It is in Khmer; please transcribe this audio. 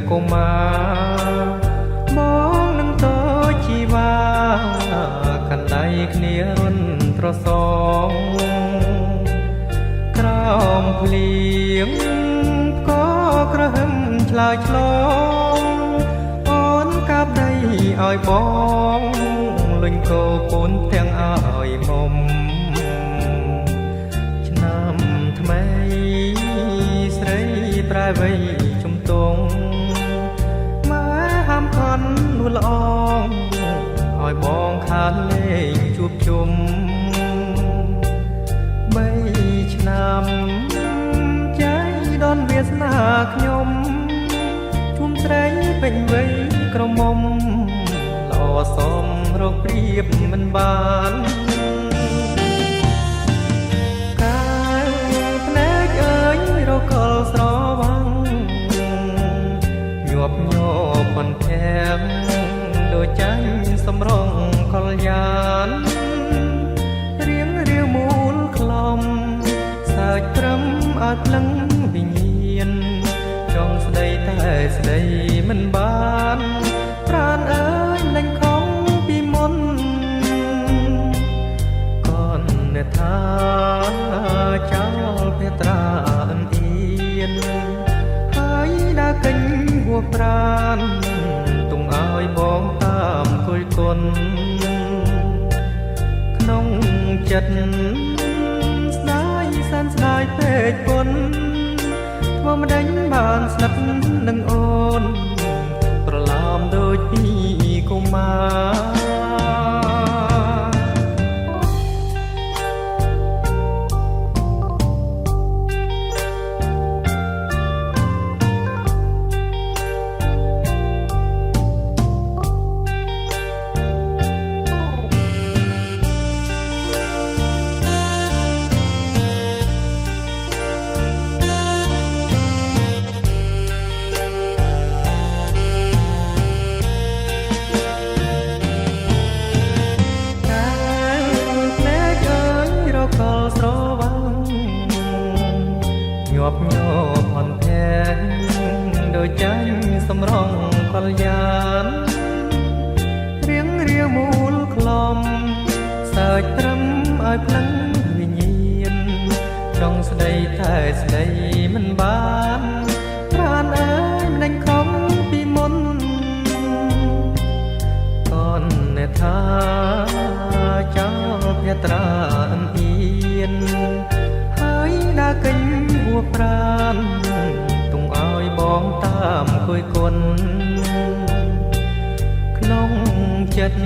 កុមារបងនឹងតជីវ៉ាកាន់ដៃគ្នារុនត្រសងក្រោមភ្លៀងក៏ក្រហឹមឆ្លើយឆ្លងអូនកាប់ដីឲ្យបងលុញគោពូនទាំងឲ្យមុំឆ្នាំថ្មីស្រីប្រែវ័យជំទង់ម៉ែហាមខន់នួនល្អងឲ្យបងខានលេងជួបជុំ3ឆ្នាំใจដនវាសនាខ្ញុំជុំស្រីពេញវ័យក្រមុំល្អសមរកព្រៀបមិនបានកាយភ្នែកអើយរកលស្រវាំងញាប់ញ័របន្ថែមដូចចាញ់សម្រងកលយានរៀងរាវមូលខ្លំសើចត្រឹមឲ្យភ្លឹងវិញ្ញាណចង់ស្ដីតែស្ដីមិនបានប្រាណអើយលែងខំពីមុនកូនអ្នកថាចោលភេត្រាអន្ទានហើយដើរកិញហួប្រានទុំឲ្យបងតាមគុយគុណក្នុងចិត្តស្ដាយសានស្ដាយពេកគុណធ្វើមិនដេញបានស្និទ្ធនឹងអូនប្រឡំដូចពីកុមារញាប់ញ័របន្ថែមដូចចាញ់សម្រងកលយានរៀងរាវមូលខ្លំសើចត្រឹមឲ្យភ្លឹងវិញ្ញាណចង់ស្ដីតែស្ដីមិនបានប្រាណអើយមិនដេញខំពីមុនកូនអ្នកថាចោលភេត្រាអន្ទានហើយដើរកិញហួប្រានទុំឲ្យបងតាមគុយគុណក្នុងចិត្ត